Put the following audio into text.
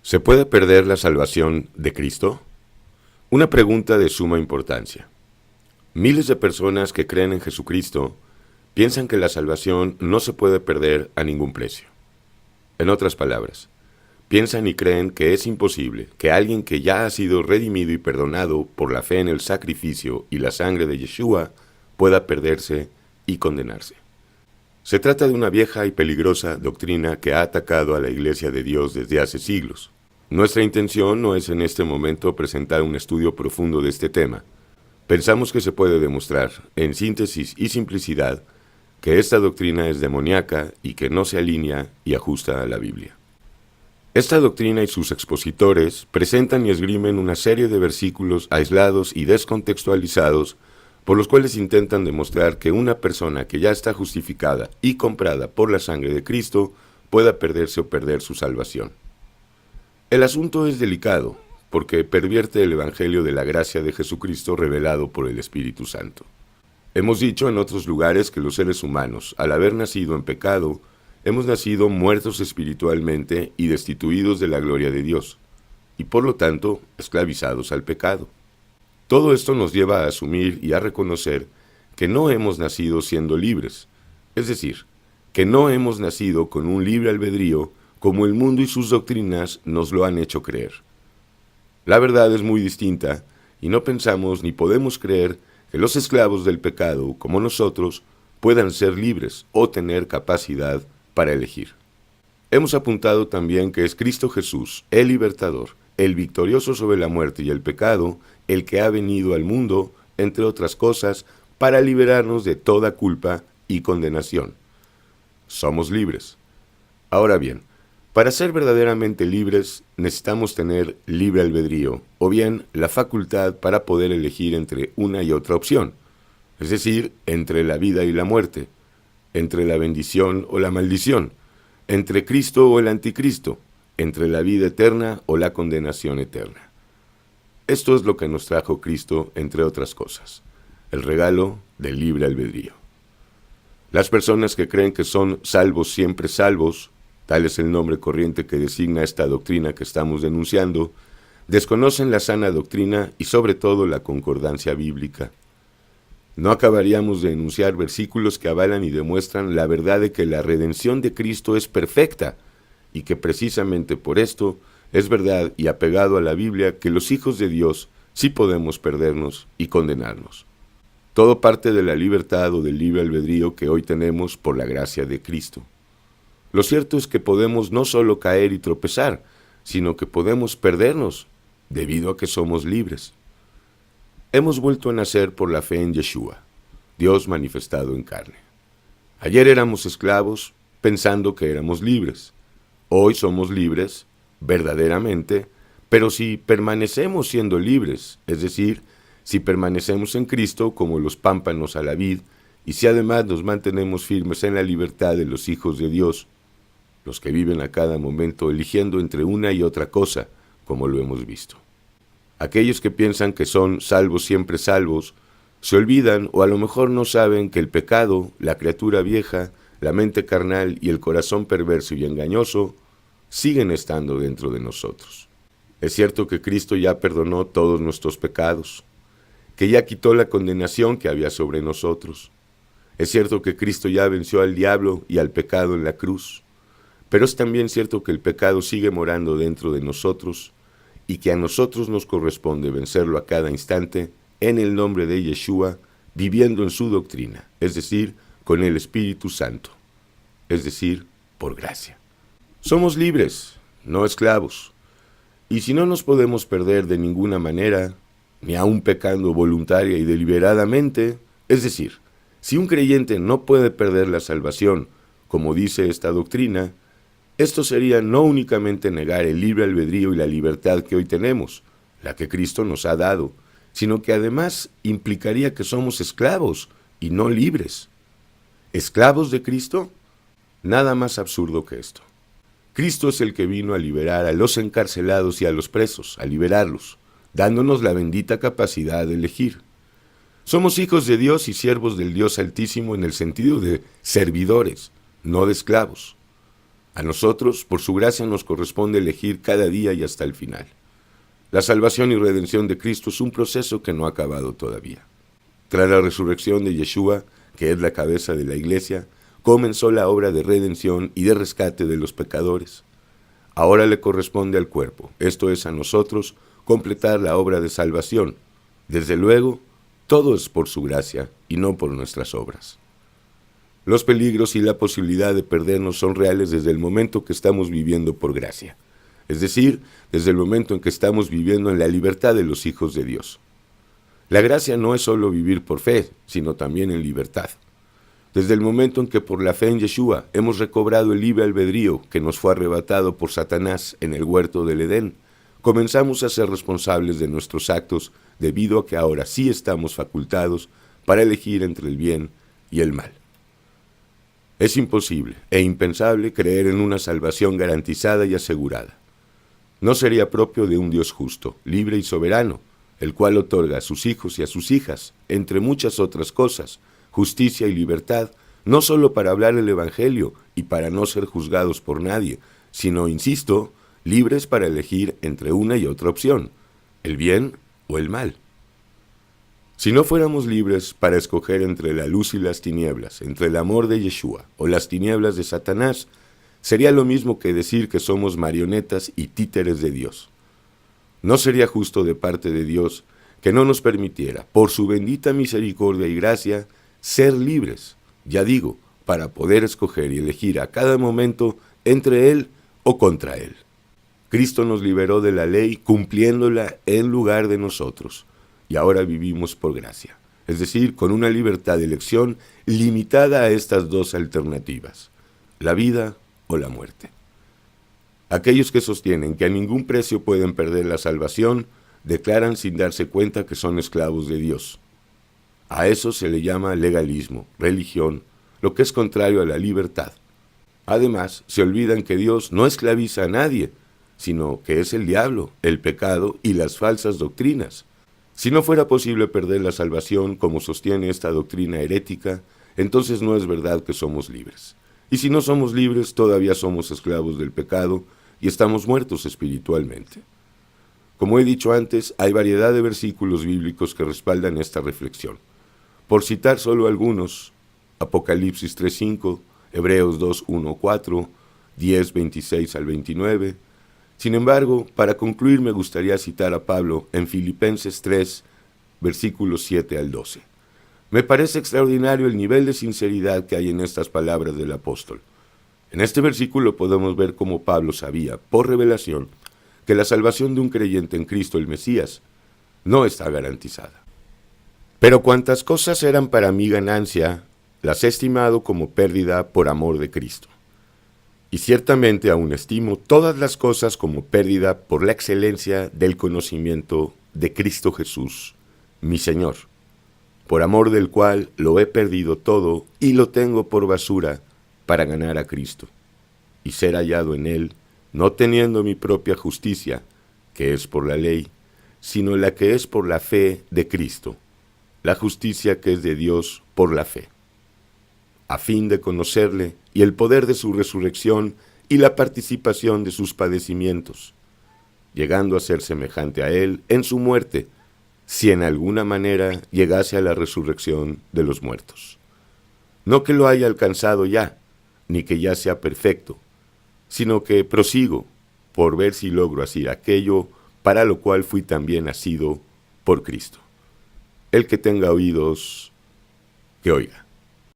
¿Se puede perder la salvación de Cristo? Una pregunta de suma importancia. Miles de personas que creen en Jesucristo piensan que la salvación no se puede perder a ningún precio. En otras palabras, piensan y creen que es imposible que alguien que ya ha sido redimido y perdonado por la fe en el sacrificio y la sangre de Yeshua pueda perderse y condenarse. Se trata de una vieja y peligrosa doctrina que ha atacado a la Iglesia de Dios desde hace siglos. Nuestra intención no es en este momento presentar un estudio profundo de este tema. Pensamos que se puede demostrar, en síntesis y simplicidad, que esta doctrina es demoníaca y que no se alinea y ajusta a la Biblia. Esta doctrina y sus expositores presentan y esgrimen una serie de versículos aislados y descontextualizados por los cuales intentan demostrar que una persona que ya está justificada y comprada por la sangre de Cristo pueda perderse o perder su salvación. El asunto es delicado, porque pervierte el Evangelio de la gracia de Jesucristo revelado por el Espíritu Santo. Hemos dicho en otros lugares que los seres humanos, al haber nacido en pecado, hemos nacido muertos espiritualmente y destituidos de la gloria de Dios, y por lo tanto, esclavizados al pecado. Todo esto nos lleva a asumir y a reconocer que no hemos nacido siendo libres, es decir, que no hemos nacido con un libre albedrío como el mundo y sus doctrinas nos lo han hecho creer. La verdad es muy distinta, y no pensamos ni podemos creer que los esclavos del pecado, como nosotros, puedan ser libres o tener capacidad para elegir. Hemos apuntado también que es Cristo Jesús, el libertador, el victorioso sobre la muerte y el pecado, el que ha venido al mundo, entre otras cosas, para liberarnos de toda culpa y condenación. Somos libres. Ahora bien, para ser verdaderamente libres, necesitamos tener libre albedrío, o bien la facultad para poder elegir entre una y otra opción, es decir, entre la vida y la muerte, entre la bendición o la maldición, entre Cristo o el anticristo, entre la vida eterna o la condenación eterna. Esto es lo que nos trajo Cristo, entre otras cosas, el regalo del libre albedrío. Las personas que creen que son salvos siempre salvos, tal es el nombre corriente que designa esta doctrina que estamos denunciando, desconocen la sana doctrina y sobre todo la concordancia bíblica. No acabaríamos de enunciar versículos que avalan y demuestran la verdad de que la redención de Cristo es perfecta y que precisamente por esto es verdad y apegado a la Biblia que los hijos de Dios sí podemos perdernos y condenarnos. Todo parte de la libertad o del libre albedrío que hoy tenemos por la gracia de Cristo. Lo cierto es que podemos no solo caer y tropezar, sino que podemos perdernos debido a que somos libres. Hemos vuelto a nacer por la fe en Yeshua, Dios manifestado en carne. Ayer éramos esclavos pensando que éramos libres. Hoy somos libres, verdaderamente, pero si permanecemos siendo libres, es decir, si permanecemos en Cristo como los pámpanos a la vid, y si además nos mantenemos firmes en la libertad de los hijos de Dios, los que viven a cada momento eligiendo entre una y otra cosa, como lo hemos visto. Aquellos que piensan que son salvos siempre salvos, se olvidan o a lo mejor no saben que el pecado, la criatura vieja, la mente carnal y el corazón perverso y engañoso siguen estando dentro de nosotros. Es cierto que Cristo ya perdonó todos nuestros pecados, que ya quitó la condenación que había sobre nosotros. Es cierto que Cristo ya venció al diablo y al pecado en la cruz. Pero es también cierto que el pecado sigue morando dentro de nosotros y que a nosotros nos corresponde vencerlo a cada instante en el nombre de Yeshua, viviendo en su doctrina, es decir, con el Espíritu Santo, es decir, por gracia. Somos libres, no esclavos, y si no nos podemos perder de ninguna manera, ni aun pecando voluntaria y deliberadamente, es decir, si un creyente no puede perder la salvación, como dice esta doctrina, esto sería no únicamente negar el libre albedrío y la libertad que hoy tenemos, la que Cristo nos ha dado, sino que además implicaría que somos esclavos y no libres. ¿Esclavos de Cristo? Nada más absurdo que esto. Cristo es el que vino a liberar a los encarcelados y a los presos, a liberarlos, dándonos la bendita capacidad de elegir. Somos hijos de Dios y siervos del Dios Altísimo en el sentido de servidores, no de esclavos. A nosotros, por su gracia, nos corresponde elegir cada día y hasta el final. La salvación y redención de Cristo es un proceso que no ha acabado todavía. Tras la resurrección de Yeshua, que es la cabeza de la iglesia, comenzó la obra de redención y de rescate de los pecadores. Ahora le corresponde al cuerpo, esto es a nosotros, completar la obra de salvación. Desde luego, todo es por su gracia y no por nuestras obras. Los peligros y la posibilidad de perdernos son reales desde el momento que estamos viviendo por gracia, es decir, desde el momento en que estamos viviendo en la libertad de los hijos de Dios. La gracia no es solo vivir por fe, sino también en libertad. Desde el momento en que por la fe en Yeshua hemos recobrado el libre albedrío que nos fue arrebatado por Satanás en el huerto del Edén, comenzamos a ser responsables de nuestros actos debido a que ahora sí estamos facultados para elegir entre el bien y el mal. Es imposible e impensable creer en una salvación garantizada y asegurada. No sería propio de un Dios justo, libre y soberano, el cual otorga a sus hijos y a sus hijas, entre muchas otras cosas, justicia y libertad, no solo para hablar el Evangelio y para no ser juzgados por nadie, sino, insisto, libres para elegir entre una y otra opción, el bien o el mal. Si no fuéramos libres para escoger entre la luz y las tinieblas, entre el amor de Yeshua o las tinieblas de Satanás, sería lo mismo que decir que somos marionetas y títeres de Dios. No sería justo de parte de Dios que no nos permitiera, por su bendita misericordia y gracia, ser libres, ya digo, para poder escoger y elegir a cada momento entre Él o contra Él. Cristo nos liberó de la ley cumpliéndola en lugar de nosotros, y ahora vivimos por gracia, es decir, con una libertad de elección limitada a estas dos alternativas, la vida o la muerte. Aquellos que sostienen que a ningún precio pueden perder la salvación, declaran sin darse cuenta que son esclavos de Dios. A eso se le llama legalismo, religión, lo que es contrario a la libertad. Además, se olvidan que Dios no esclaviza a nadie, sino que es el diablo, el pecado y las falsas doctrinas. Si no fuera posible perder la salvación, como sostiene esta doctrina herética, entonces no es verdad que somos libres. Y si no somos libres, todavía somos esclavos del pecado y estamos muertos espiritualmente. Como he dicho antes, hay variedad de versículos bíblicos que respaldan esta reflexión. Por citar solo algunos, Apocalipsis 3:5, Hebreos 2:1-4, 10:26 al 29. Sin embargo, para concluir me gustaría citar a Pablo en Filipenses 3, versículos 7 al 12. Me parece extraordinario el nivel de sinceridad que hay en estas palabras del apóstol. En este versículo podemos ver cómo Pablo sabía, por revelación, que la salvación de un creyente en Cristo el Mesías no está garantizada. Pero cuantas cosas eran para mí ganancia, las he estimado como pérdida por amor de Cristo. Y ciertamente aún estimo todas las cosas como pérdida por la excelencia del conocimiento de Cristo Jesús, mi Señor, por amor del cual lo he perdido todo y lo tengo por basura para ganar a Cristo, y ser hallado en Él, no teniendo mi propia justicia, que es por la ley, sino la que es por la fe de Cristo, la justicia que es de Dios por la fe, a fin de conocerle y el poder de su resurrección y la participación de sus padecimientos, llegando a ser semejante a Él en su muerte, si en alguna manera llegase a la resurrección de los muertos. No que lo haya alcanzado ya, ni que ya sea perfecto, sino que prosigo por ver si logro así aquello para lo cual fui también nacido por Cristo. El que tenga oídos, que oiga.